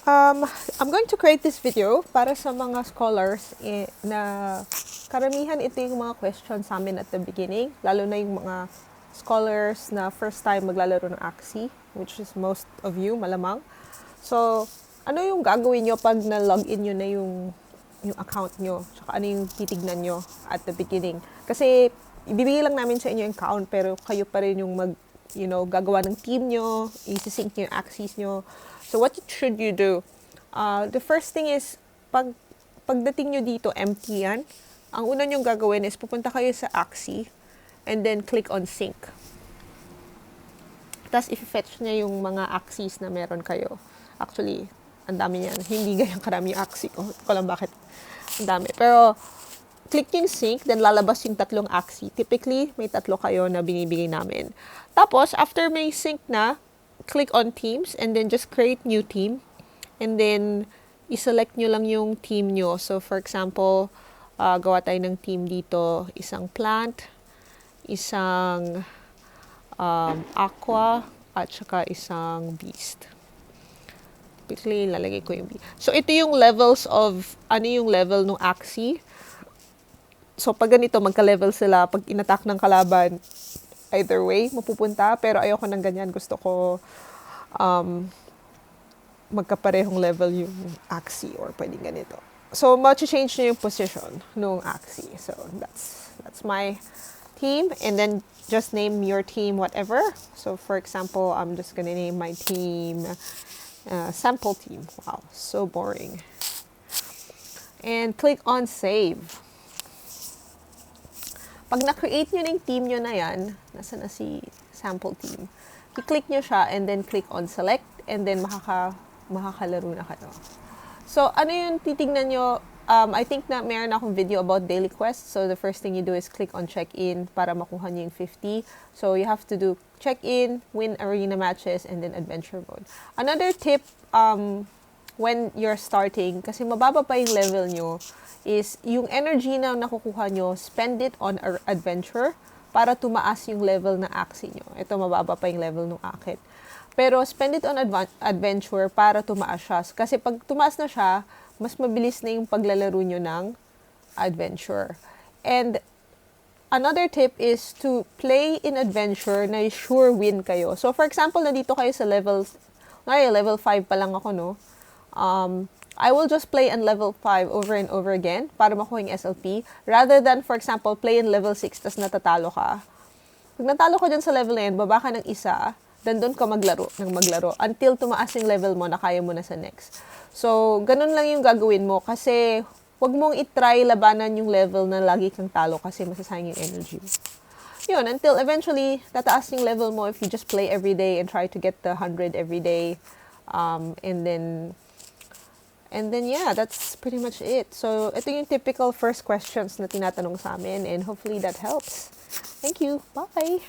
I'm going to create this video para sa mga scholars na karamihan ito yung mga questions sa amin at the beginning, lalo na yung mga scholars na first time maglalaro ng Axie, which is most of you, malamang. So, ano yung gagawin nyo pag na-login nyo na yung account nyo? Tsaka ano yung titignan nyo at the beginning? Kasi, ibibigay lang namin sa inyo yung account, pero kayo pa rin yung gagawa ng team nyo, isi-sync nyo yung Axies nyo. So, what should you do? The first thing is, pagdating nyo dito, empty yan. Ang una nyo gagawin is, pupunta kayo sa Axie, and then click on sync. Tapos, i-fetch niya yung mga Axies na meron kayo. Actually, ang dami niyan. Hindi gayang karami yung Axie ko. Hindi ko lang bakit ang dami. Pero, click yung sync, then lalabas yung tatlong Axie. Typically, may tatlo kayo na binibigay namin. Tapos, after may sync na, click on teams, and then just create new team. And then, i-select nyo lang yung team nyo. So, for example, gawa tayo ng team dito. Isang plant, isang aqua, at saka isang beast. Typically, lalagay ko yung beast. So, ito yung levels of, ano yung level ng Axie. So, pag ganito, magka-level sila. Pag inattack ng kalaban, either way, mapupunta. Pero ayoko ng ganyan. Gusto ko magkaparehong level yung Axie or pwedeng ganito. So, change nyo yung position ng Axie. So, that's my team. And then, just name your team whatever. So, for example, I'm just gonna name my team sample team. Wow, so boring. And click on save. Pag na-create nyo ng team nyo na yan, nasa na si sample team, i-click nyo siya and then click on select and then makakalaro na kayo. So, ano yung titignan nyo? I think na meron akong video about daily quests. So, the first thing you do is click on check-in para makuha nyo yung 50. So, you have to do check-in, win arena matches, and then adventure mode. Another tip when you're starting, kasi mababa pa yung level nyo, is yung energy na nakukuha nyo, spend it on adventure para tumaas yung level na Axie nyo. Ito, mababa pa yung level ng akit. Pero spend it on adventure para tumaas siya. Kasi pag tumaas na siya, mas mabilis na yung paglalaro nyo ng adventure. And another tip is to play in adventure na sure win kayo. So, for example, nandito kayo sa level 5 pa lang ako, no? I will just play in level 5 over and over again para makuha yung SLP. Rather than, for example, play in level 6 tas natatalo ka. Pag natalo ka dyan sa level na yun, baba ka ng isa, then doon ka maglaro until tumaas yung level mo na kaya mo na sa next. So, ganun lang yung gagawin mo kasi wag mong itry labanan yung level na lagi kang talo kasi masasayang yung energy mo. Yun, until eventually, tataas yung level mo if you just play every day and try to get the 100 every day. And then, yeah, that's pretty much it. So, ito yung typical first questions na tinatanong sa amin and hopefully that helps. Thank you. Bye!